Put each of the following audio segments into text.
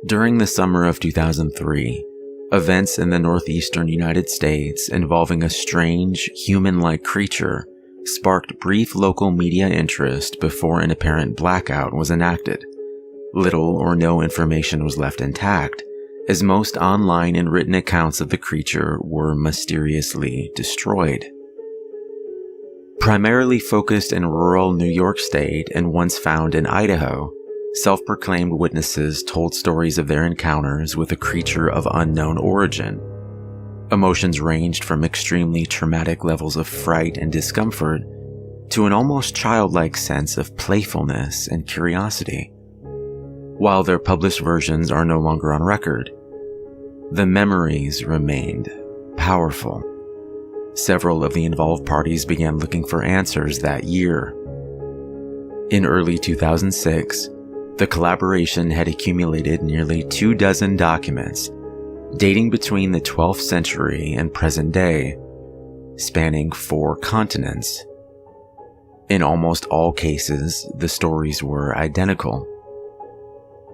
During the summer of 2003, events in the northeastern United States involving a strange, human-like creature sparked brief local media interest before an apparent blackout was enacted. Little or no information was left intact, as most online and written accounts of the creature were mysteriously destroyed. Primarily focused in rural New York State and once found in Idaho, self-proclaimed witnesses told stories of their encounters with a creature of unknown origin. Emotions ranged from extremely traumatic levels of fright and discomfort to an almost childlike sense of playfulness and curiosity. While their published versions are no longer on record, the memories remained powerful. Several of the involved parties began looking for answers that year. In early 2006, the collaboration had accumulated nearly 24 documents dating between the 12th century and present day, spanning 4 continents. In almost all cases, the stories were identical.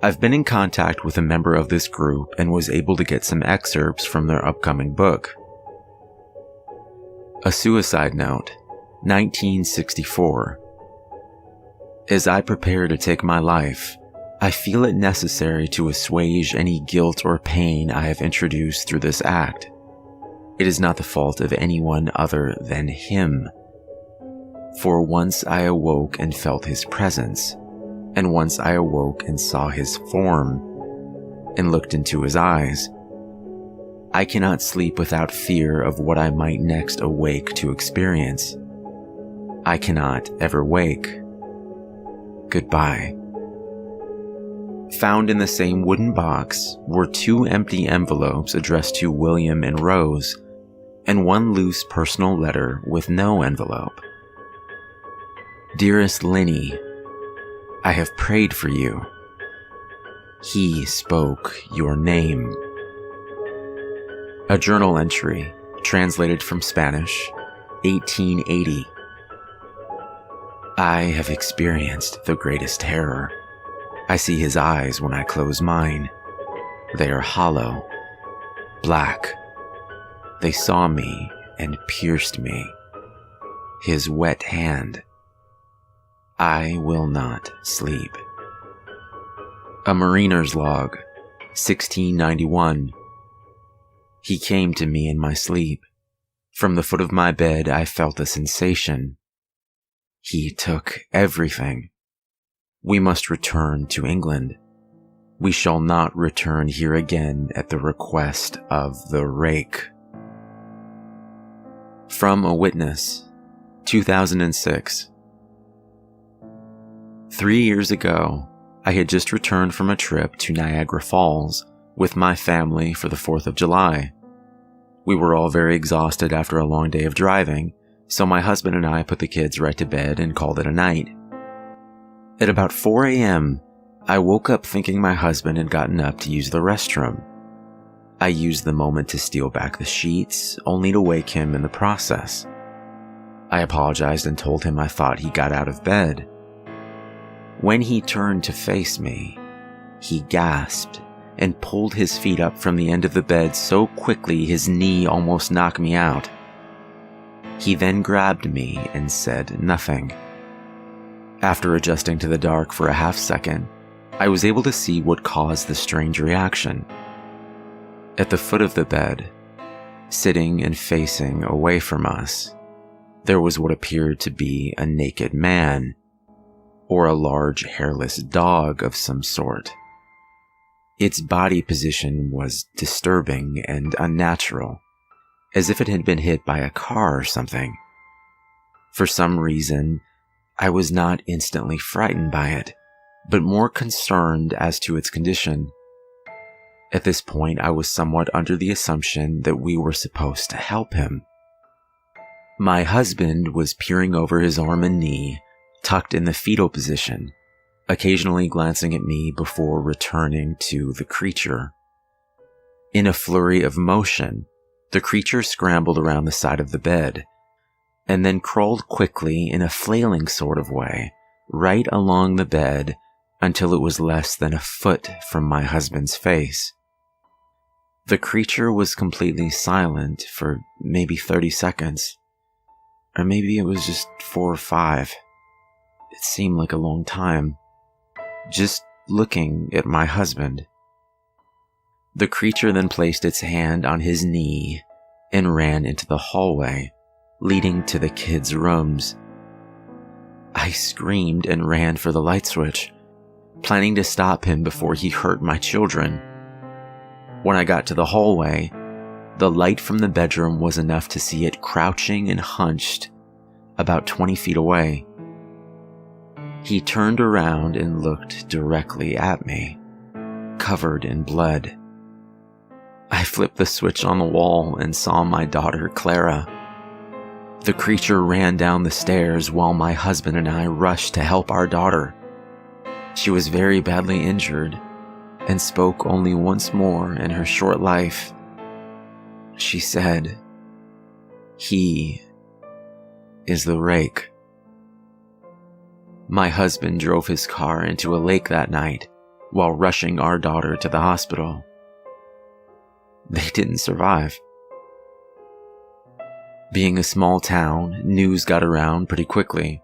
I've been in contact with a member of this group and was able to get some excerpts from their upcoming book. A suicide note, 1964. As I prepare to take my life, I feel it necessary to assuage any guilt or pain I have introduced through this act. It is not the fault of anyone other than him. For once I awoke and felt his presence, and once I awoke and saw his form, and looked into his eyes. I cannot sleep without fear of what I might next awake to experience. I cannot ever wake. Goodbye. Found in the same wooden box were 2 empty envelopes addressed to William and Rose, and 1 loose personal letter with no envelope. Dearest Linny, I have prayed for you. He spoke your name. A journal entry, translated from Spanish, 1880. I have experienced the greatest terror. I see his eyes when I close mine. They are hollow, black. They saw me and pierced me. His wet hand. I will not sleep. A mariner's log, 1691. He came to me in my sleep. From the foot of my bed I felt a sensation. He took everything. We must return to England. We shall not return here again at the request of the Rake. From a witness, 2006. 3 years ago, I had just returned from a trip to Niagara Falls with my family for the 4th of July. We were all very exhausted after a long day of driving, so my husband and I put the kids right to bed and called it a night. At about 4 a.m., I woke up thinking my husband had gotten up to use the restroom. I used the moment to steal back the sheets, only to wake him in the process. I apologized and told him I thought he got out of bed. When he turned to face me, he gasped and pulled his feet up from the end of the bed so quickly his knee almost knocked me out. He then grabbed me and said nothing. After adjusting to the dark for a half second, I was able to see what caused the strange reaction. At the foot of the bed, sitting and facing away from us, there was what appeared to be a naked man, or a large hairless dog of some sort. Its body position was disturbing and unnatural, as if it had been hit by a car or something. For some reason, I was not instantly frightened by it, but more concerned as to its condition. At this point, I was somewhat under the assumption that we were supposed to help him. My husband was peering over his arm and knee, tucked in the fetal position, occasionally glancing at me before returning to the creature. In a flurry of motion, the creature scrambled around the side of the bed, and then crawled quickly in a flailing sort of way, right along the bed until it was less than a foot from my husband's face. The creature was completely silent for maybe 30 seconds, or maybe it was just 4 or 5. It seemed like a long time, just looking at my husband. The creature then placed its hand on his knee and ran into the hallway leading to the kids' rooms. I screamed and ran for the light switch, planning to stop him before he hurt my children. When I got to the hallway, the light from the bedroom was enough to see it crouching and hunched about 20 feet away. He turned around and looked directly at me, covered in blood. I flipped the switch on the wall and saw my daughter, Clara. The creature ran down the stairs while my husband and I rushed to help our daughter. She was very badly injured and spoke only once more in her short life. She said, "He is the Rake." My husband drove his car into a lake that night while rushing our daughter to the hospital. They didn't survive. Being a small town, news got around pretty quickly.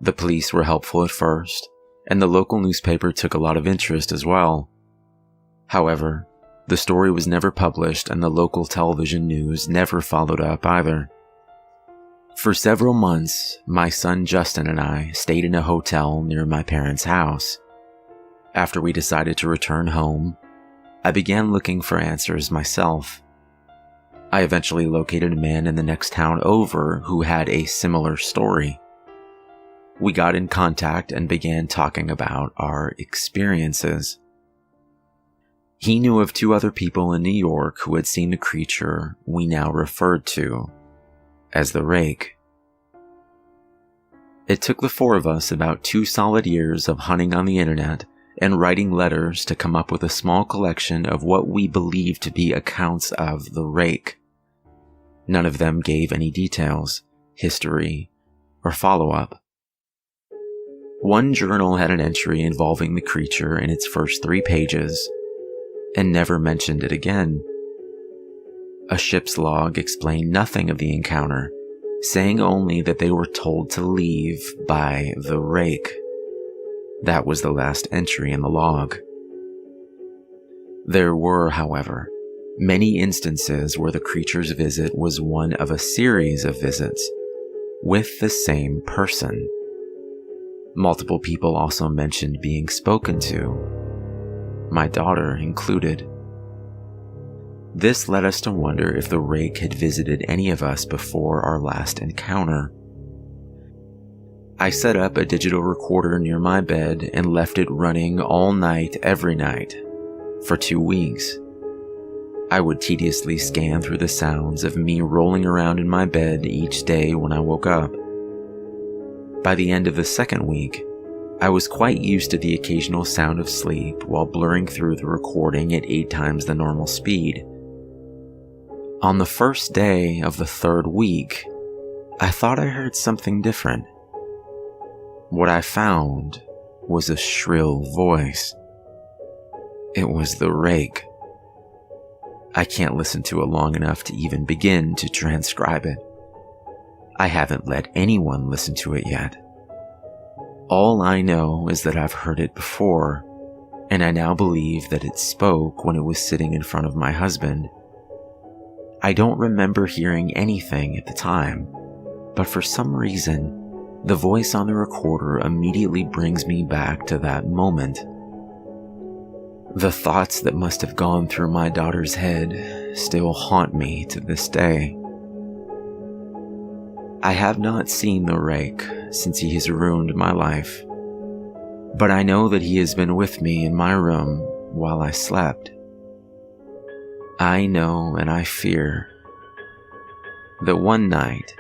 The police were helpful at first, and the local newspaper took a lot of interest as well. However, the story was never published and the local television news never followed up either. For several months, my son Justin and I stayed in a hotel near my parents' house. After we decided to return home, I began looking for answers myself. I eventually located a man in the next town over who had a similar story. We got in contact and began talking about our experiences. He knew of 2 other people in New York who had seen the creature we now referred to as the Rake. It took the 4 of us about 2 solid years of hunting on the internet and writing letters to come up with a small collection of what we believed to be accounts of the Rake. None of them gave any details, history, or follow-up. One journal had an entry involving the creature in its first 3 pages, and never mentioned it again. A ship's log explained nothing of the encounter, saying only that they were told to leave by the Rake. That was the last entry in the log. There were, however, many instances where the creature's visit was one of a series of visits with the same person. Multiple people also mentioned being spoken to, my daughter included. This led us to wonder if the Rake had visited any of us before our last encounter. I set up a digital recorder near my bed and left it running all night every night for 2 weeks. I would tediously scan through the sounds of me rolling around in my bed each day when I woke up. By the end of the 2nd week, I was quite used to the occasional sound of sleep while blurring through the recording at 8 times the normal speed. On the first day of the 3rd week, I thought I heard something different. What I found was a shrill voice. It was the Rake. I can't listen to it long enough to even begin to transcribe it. I haven't let anyone listen to it yet. All I know is that I've heard it before, and I now believe that it spoke when it was sitting in front of my husband. I don't remember hearing anything at the time, but for some reason, the voice on the recorder immediately brings me back to that moment. The thoughts that must have gone through my daughter's head still haunt me to this day. I have not seen the Rake since he has ruined my life, but I know that he has been with me in my room while I slept. I know and I fear that one night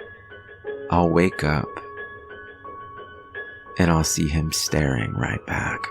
I'll wake up and I'll see him staring right back.